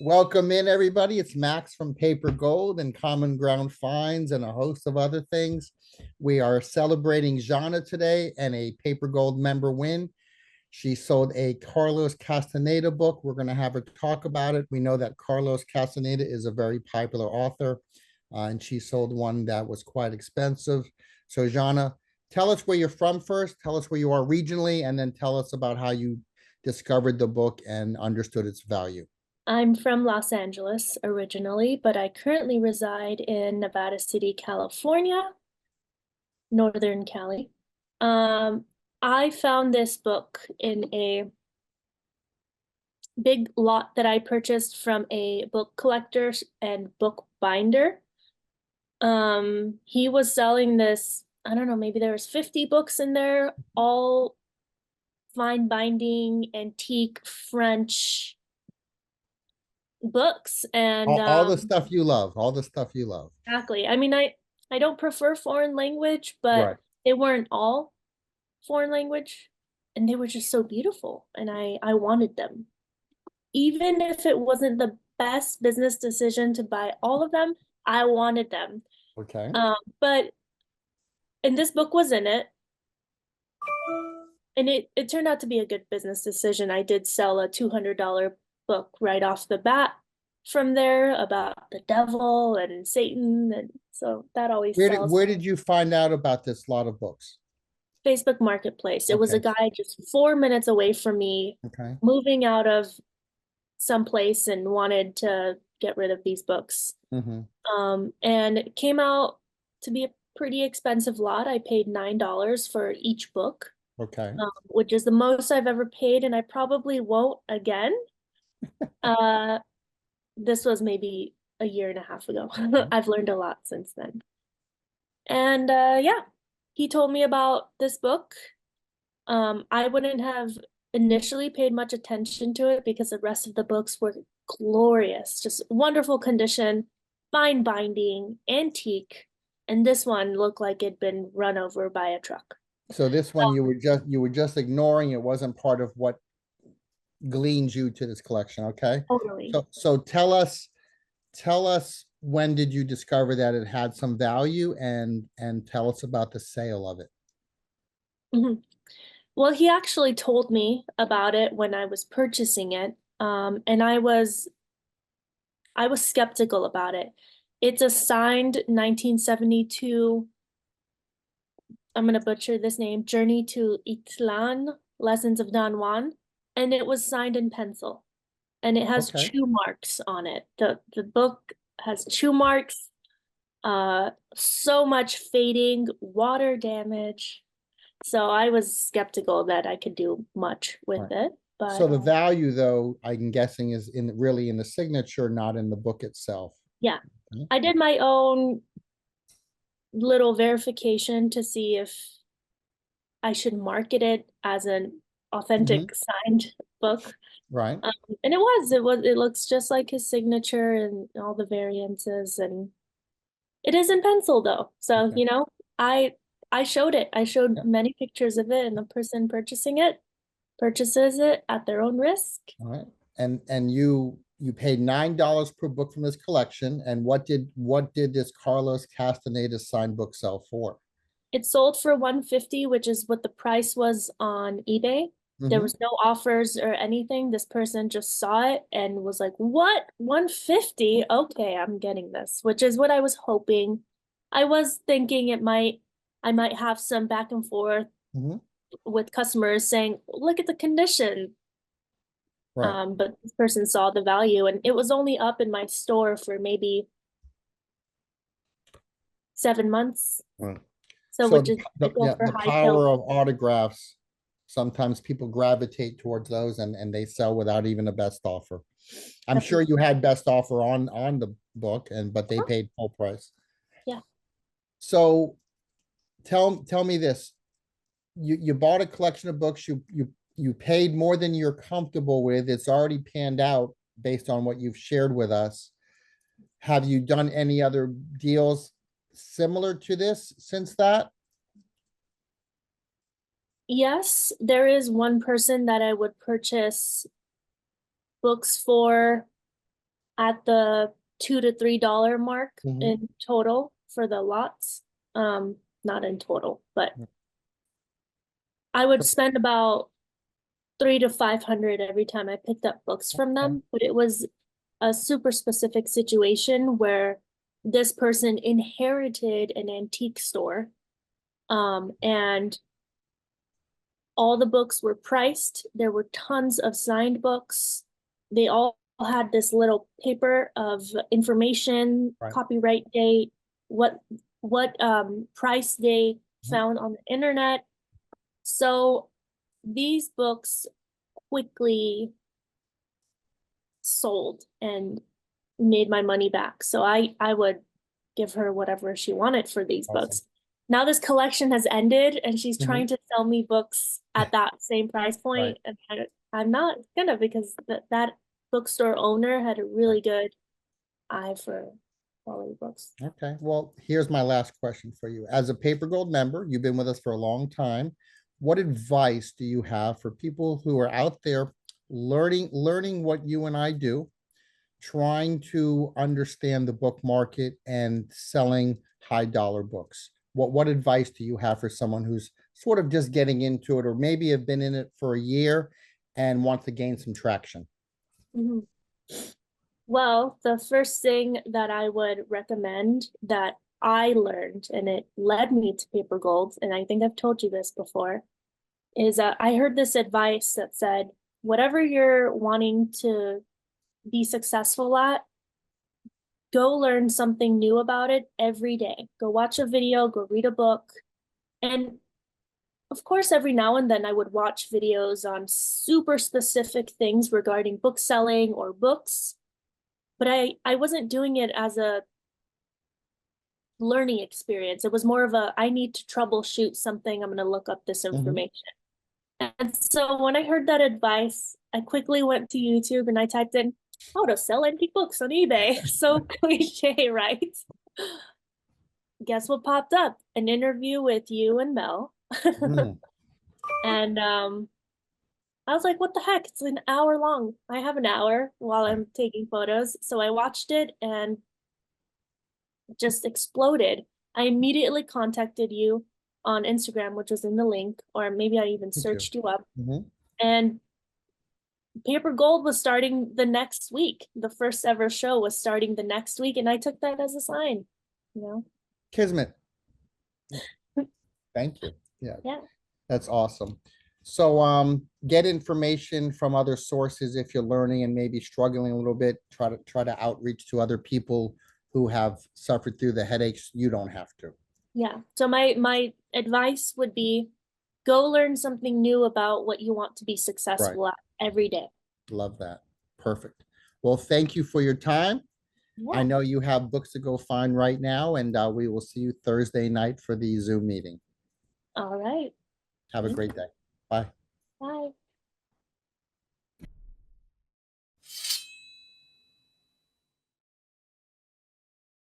Welcome in, everybody. It's Max from PaperGold and Common Ground Finds and a host of other things. We are celebrating Zhanna today and a PaperGold member win. She sold a Carlos Castaneda book. We're going to have her talk about it. We know that Carlos Castaneda is a very popular author, and she sold one that was quite expensive. So, Zhanna, tell us where you're from first. Tell us where you are regionally, and then tell us about how you discovered the book and understood its value. I'm from Los Angeles originally, but I currently reside in Nevada City, California, Northern Cali. Um, I found this book in a big lot that I purchased from a book collector and book binder. He was selling this, I don't know, maybe there was 50 books in there, all fine binding, antique French books. And All the stuff you love, all the stuff you love. exactly. I mean, I don't prefer foreign language, but Right. they weren't all foreign language, and they were just so beautiful, and I wanted them. Even if it wasn't the best business decision to buy all of them, I wanted them. Okay. But and this book was in it, and it turned out to be a good business decision. I did sell a $200 book right off the bat from there about the devil and Satan, and so that always Where did sells. where did you find out about this lot of books? Facebook Marketplace. It was a Okay. guy just 4 minutes away from me, Okay. moving out of someplace and wanted to get rid of these books. Mm-hmm. And it came out to be a pretty expensive lot. I paid $9 for each book, Okay. which is the most I've ever paid, and I probably won't again. Uh, this was maybe a year and a half ago. I've learned a lot since then. And yeah, he told me about this book. I wouldn't have initially paid much attention to it because the rest of the books were glorious, just wonderful condition, fine binding, antique, and this one looked like it'd been run over by a truck. So this one you were just ignoring. It wasn't part of what gleaned you to this collection. Okay. Totally. So tell us when did you discover that it had some value and tell us about the sale of it. Mhm. Well, he actually told me about it when I was purchasing it, and I was skeptical about it. It's a signed 1972, I'm gonna butcher this name, Journey to Itlan, Lessons of Don Juan, and it was signed in pencil. And it has Okay. chew marks on it. The book has chew marks, so much fading, water damage. So I was skeptical that I could do much with Right. it, So but the value, though, I'm guessing, is in the signature, not in the book itself. yeah, Okay. I did my own little verification to see if I should market it as an Mhm. authentic signed book. Right. And it looks just like his signature and all the variances, and it is in pencil though. So, Okay. I I showed it. I showed Yeah. many pictures of it, and the person purchasing it purchases it at their own risk. All right. And you paid $9 per book from this collection. And what did this Carlos Castaneda signed book sell for? It sold for 150, which is what the price was on eBay. There Hmm. was no offers or anything. This person just saw it and was like, "What? 150? Okay, I'm getting this," which is what I was hoping. I was thinking I might have some back and forth Hmm. with customers saying, "Look at the condition." Right. But this person saw the value, and it was only up in my store for maybe 7 months. Right. So, So which is typical yeah, for the high sales. power of autographs. Sometimes people gravitate towards those and they sell without even a best offer. I'm sure you had best offer on the book but they paid full price. Yeah. So tell me this. You bought a collection of books, you paid more than you're comfortable with. It's already panned out based on what you've shared with us. Have you done any other deals similar to this since that? Yes, there is one person that I would purchase books for. at the $2 to $3 mark Mhm. in total for the lots. Not in total, but I would spend about 300 to 500 every time I picked up books from Okay. them. But it was a super specific situation where this person inherited an antique store, and all the books were priced. There were tons of signed books. They all had this little paper of information, Right. copyright date, what price they Mhm. found on the internet. So these books quickly sold and made my money back. So I would give her whatever she wanted for these Awesome. books. Now this collection has ended and she's Mhm. trying to sell me books at that same price Right. point, and I'm not gonna, because that bookstore owner had a Right. really good eye for quality books. Okay. Well, here's my last question for you. As a Paper Gold member, you've been with us for a long time. What advice do you have for people who are out there learning what you and I do, trying to understand the book market and selling high dollar books? What advice do you have for someone who's sort of just getting into it, or maybe have been in it for a year and wants to gain some traction? Mhm. Well, the first thing that I would recommend that I learned, and it led me to Paper Gold, and I think I've told you this before, is that I heard this advice that said, whatever you're wanting to be successful at, go learn something new about it every day. Go watch a video, go read a book. And of course, every now and then I would watch videos on super specific things regarding book selling or books, but I wasn't doing it as a learning experience. It was more of a, I need to troubleshoot something, I'm going to look up this Mhm. information. And so when I heard that advice, I quickly went to YouTube and I typed in how to sell antique books on eBay. So cliche, right? Guess what popped up? An interview with you and Mel. Mm. And I was like, what the heck? It's an hour long. I have an hour while Right. I'm taking photos. So I watched it and just exploded. I immediately contacted you on Instagram, which was in the link, or maybe I even Thank you. searched you up. Mhm. And Paper Gold was starting the next week. The first ever show was starting the next week, and I took that as a sign, you know? Kismet. Thank you. Yeah, Yeah. that's awesome. So get information from other sources if you're learning and maybe struggling a little bit. Try to outreach to other people who have suffered through the headaches. You don't have to. Yeah. So my advice would be go learn something new about what you want to be Right. successful at every day. Love that. Perfect. Well, thank you for your time. I Yeah. know you have books to go find right now, and we will see you Thursday night for the Zoom meeting. All right. Have a Thank great day. Bye.